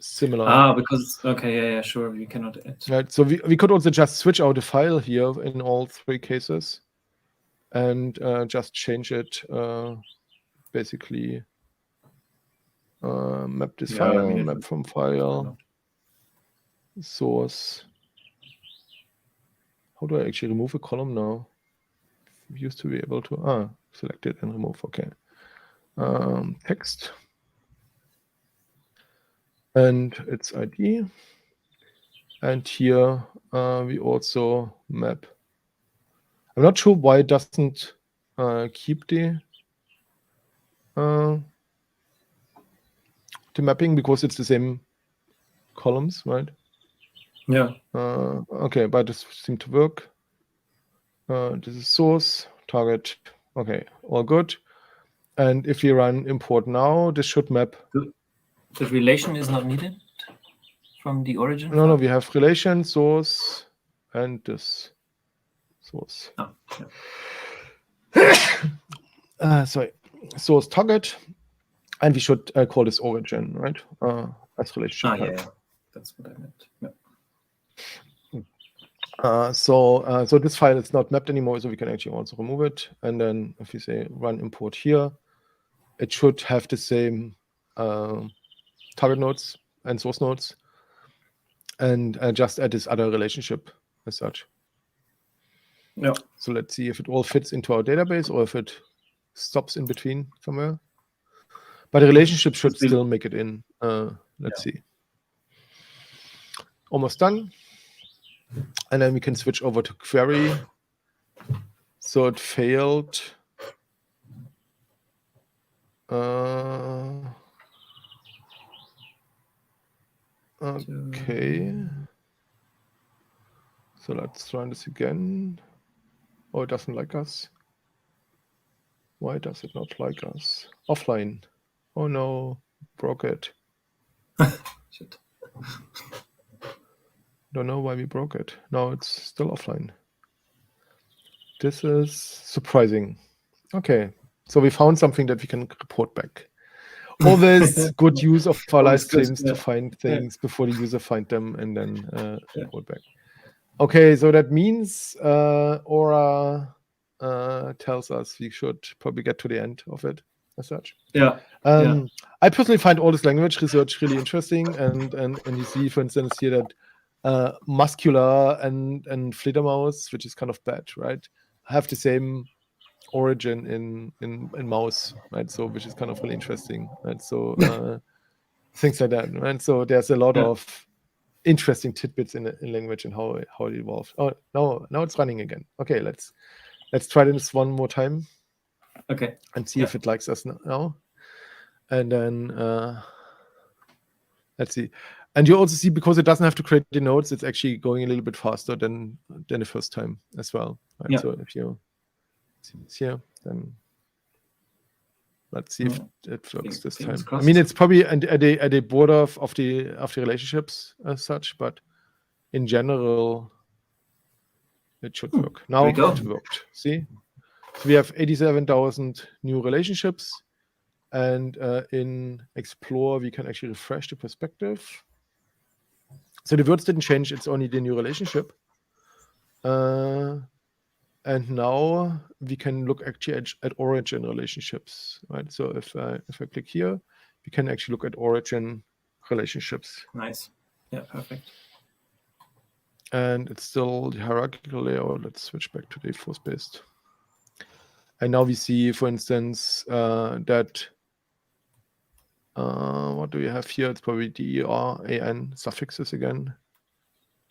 similar. Because okay, sure, we cannot add. Right. So we could also just switch out the file here in all 3 cases, and just change it. Basically, map this file, map from file, source. How do I actually remove a column now? We used to be able to select it and remove. Okay. Text. and its ID. And here we also map. I'm not sure why it doesn't keep the mapping, because it's the same columns, right? Yeah. Okay, but this seemed to work. This is source, target. Okay, all good. And if we run import now, this should map. The relation is not needed from the origin? No, we have relation, source, and this source. Oh, yeah. Sorry, source target, and we should call this origin, right? As relationship type. Yeah. That's what I meant. Yeah. So this file is not mapped anymore, so we can actually also remove it. And then if we say run import here, it should have the same target nodes and source nodes, and just add this other relationship as such. Yeah. So let's see if it all fits into our database or if it stops in between somewhere. But the relationship should still make it in. Let's see. Almost done. And then we can switch over to query. So it failed. Okay. So let's run this again. Oh, it doesn't like us. Why does it not like us? Offline. Oh no, broke it. Shit. Don't know why we broke it. No, it's still offline. This is surprising. Okay, so we found something that we can report back. Always good use of our live streams to find things before the user find them and then report back. Okay, so that means Aura tells us we should probably get to the end of it as such. Yeah. I personally find all this language research really interesting, and you see, for instance, here that muscular and Fledermaus, which is kind of bad, right, have the same origin in mouse, right? So which is kind of really interesting, right? So things like that, right? So there's a lot of interesting tidbits in language and how it evolved. Oh, now it's running again. Okay, let's try this one more time. Okay. And see if it likes us now. And then let's see. And you also see, because it doesn't have to create the nodes, it's actually going a little bit faster than the first time as well. Right? Yeah. So if you see this here, then let's see if it works this time. I mean, it's probably at the border of the relationships as such, but in general, it should work. Now it worked. See, so we have 87,000 new relationships, and in Explore we can actually refresh the perspective. So the words didn't change; it's only the new relationship. And now we can look actually at origin relationships, right? So if I click here, we can actually look at origin relationships. Nice. Yeah, perfect. And it's still the hierarchical layout. Let's switch back to the force-based. And now we see, for instance, that what do we have here? It's probably DER, AN suffixes again.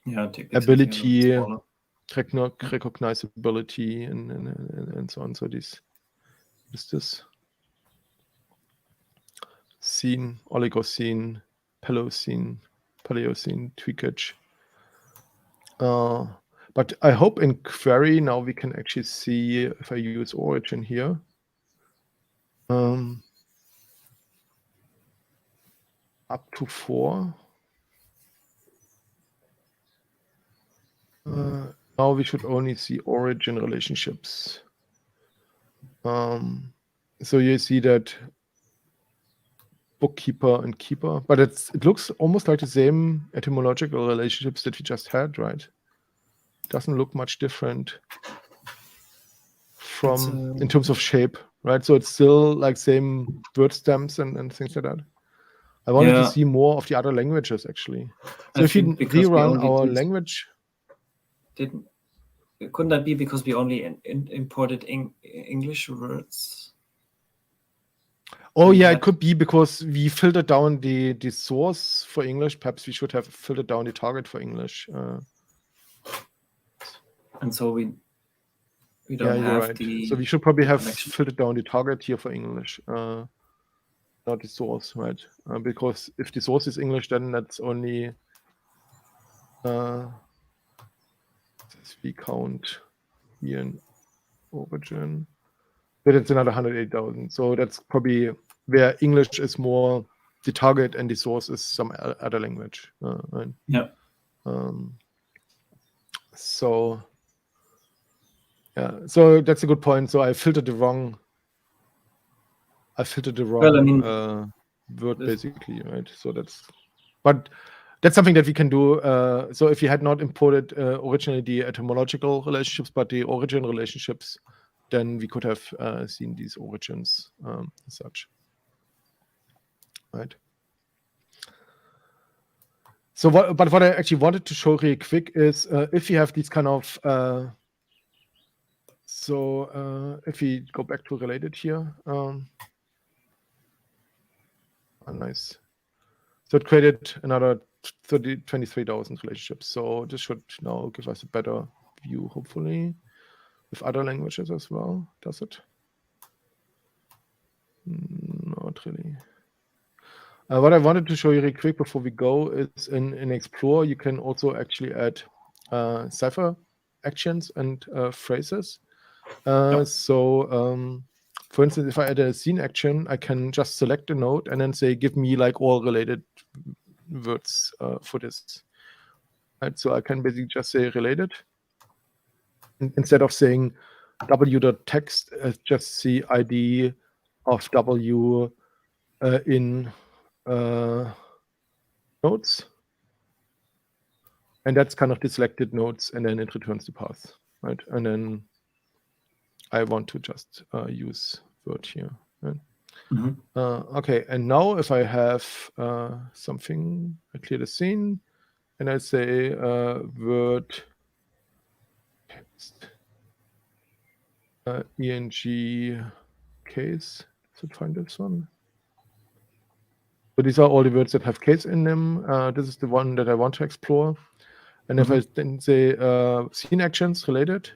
Yeah, ability, recognizability, and so on. So this is this scene, Oligocene, Paleocene, tweakage. But I hope in query now we can actually see if I use origin here. Up to 4. Now we should only see origin relationships. So you see that bookkeeper and keeper, but it looks almost like the same etymological relationships that we just had, right? It doesn't look much different from in terms of shape, right? So it's still like same word stems and things like that. I wanted to see more of the other languages actually. So if you rerun our language, couldn't that be because we only imported English words? Oh yeah, it could be because we filtered down the source for English. Perhaps we should have filtered down the target for English. And so we don't have right. the. So we should probably have connection. filtered down the target here for English, not the source, right? Because if the source is English, then that's only we count here in origin. But it's another 108,000. So that's probably where English is more the target and the source is some other language. Right? Yeah. So yeah, so that's a good point. So I filtered the wrong. Well, I mean, word basically, right? So but that's something that we can do. So if you had not imported originally the etymological relationships, but the origin relationships, then we could have seen these origins as such, right? So what I actually wanted to show really quick is if you have these kind of if we go back to related here, nice. So it created another 23,000 relationships. So this should now give us a better view, hopefully, with other languages as well. Does it? Not really. What I wanted to show you really quick before we go is in Explore, you can also actually add cipher actions and phrases. So, for instance, if I add a scene action, I can just select a node and then say, give me like all related words for this. Right? So I can basically just say related. Instead of saying w.text, just see ID of w in nodes. And that's kind of the selected nodes, and then it returns the path, right? And then I want to just use word here. Right? Okay, and now if I have something, I clear the scene, and I say word text eng case. Does it find this one? So these are all the words that have case in them. This is the one that I want to explore. And if I then say scene actions related,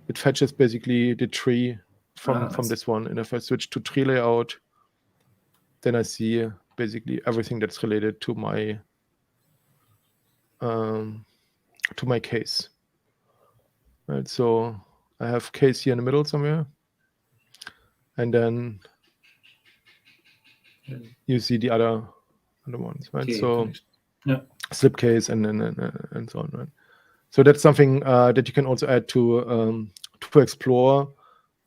it fetches basically the tree from this one. And if I switch to tree layout, then I see basically everything that's related to my case. Right. So I have case here in the middle somewhere, and then you see the other ones, right? So slip case and so on, right? So that's something that you can also add to explore.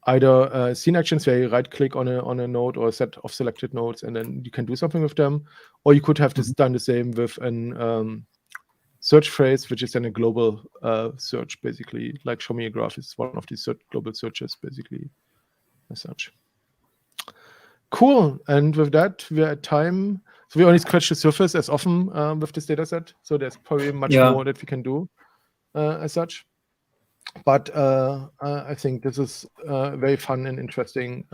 Either scene actions where you right click on a node or a set of selected nodes, and then you can do something with them, or you could have this done the same with an search phrase, which is then a global search, basically. Like show me a graph is one of these global searches, basically, as such. Cool. And with that, we're at time. So we only scratch the surface as often with this data set. So there's probably much more that we can do as such. But I think this is very fun and interesting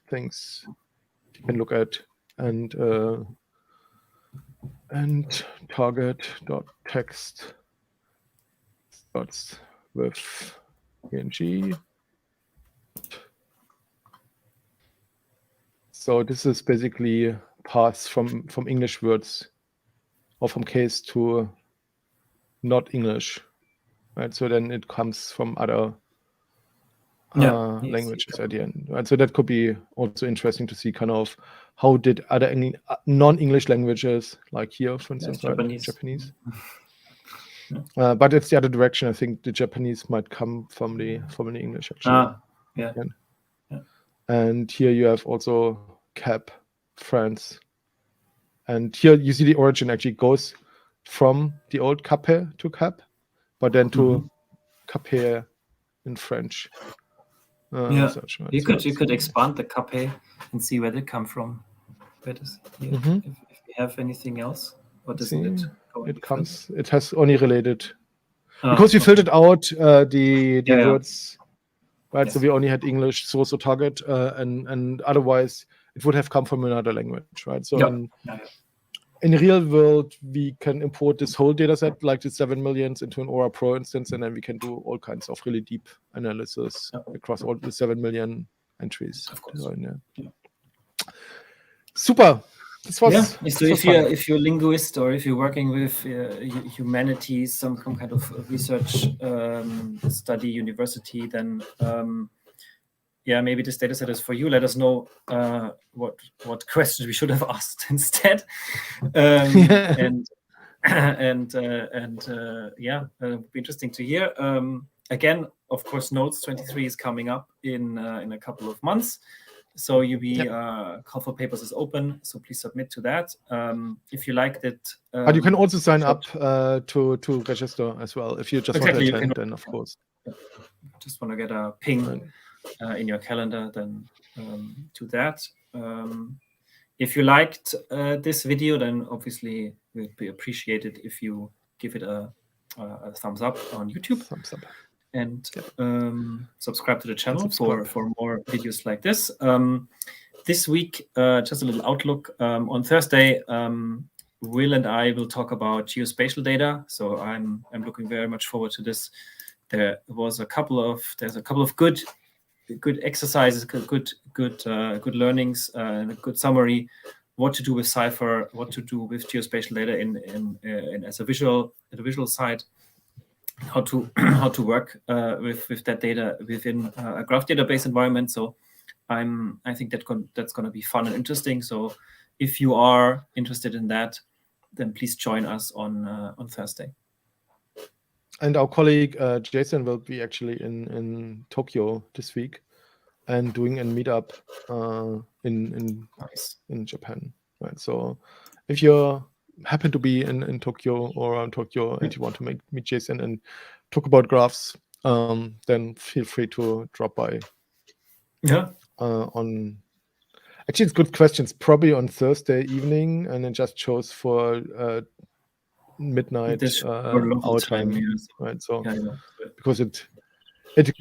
things you can look at. And target.text starts with eng. So this is basically paths from English words or from case to not English, right? So then it comes from other languages at the end, right? So that could be also interesting to see kind of how did other non-English languages, like here, for instance, Japanese. But it's the other direction. I think the Japanese might come from the English actually. And here you have also Cap, France. And here you see the origin actually goes from the old Cape to Cap, but then to Cape in French. Such, right? You could expand the Cape and see where they come from. If we have anything else, what isn't it? It comes. It has only related because we filtered out the words. Right, so we only had English source or target, and otherwise it would have come from another language, right? So Yeah. in the real world, we can import this whole data set, like the 7 millions, into an Aura Pro instance, and then we can do all kinds of really deep analysis across all the 7 million entries. Of course. So, super. This was, So if you're a linguist or if you're working with humanities, some kind of research study university, then maybe this data set is for you. Let us know what questions we should have asked instead. It would be interesting to hear. Again, of course, Notes 23 is coming up in a couple of months. So call for papers is open, so please submit to that. If you liked it, but you can also sign up to register as well. If you just want to attend, then of course. Just want to get a ping in your calendar, then to that. If you liked this video, then obviously it would be appreciated if you give it a thumbs up on YouTube. Thumbs up. And subscribe to the channel for more videos like this. This week, just a little outlook. On Thursday, Will and I will talk about geospatial data. So I'm looking very much forward to this. There's a couple of good exercises, good learnings, and a good summary. What to do with Cypher, what to do with geospatial data in as a visual side. How to work with that data within a graph database environment. So I think that's going to be fun and interesting. So if you are interested in that, then please join us on Thursday. And our colleague Jason will be actually in Tokyo this week and doing a meetup in Japan. Right. So if you're happen to be in Tokyo or around Tokyo and you want to meet Jason and talk about graphs, then feel free to drop by. On actually, it's good questions. Probably on Thursday evening, and then just chose for midnight our time, right? So because it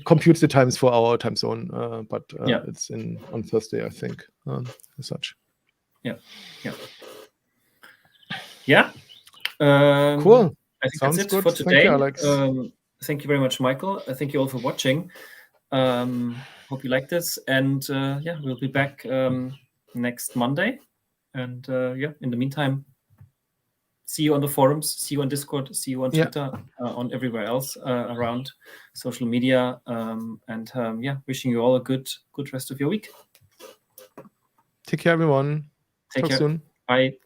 computes the times for our time zone, but it's on Thursday, I think, as such. Cool. I think Sounds that's it good for today. Thank you, Alex. Thank you very much, Michael. Thank you all for watching. Hope you like this, and we'll be back next Monday. And in the meantime, see you on the forums, see you on Discord, see you on Twitter, on everywhere else around social media, and wishing you all a good rest of your week. Take care, everyone. Take care. Talk soon. Bye.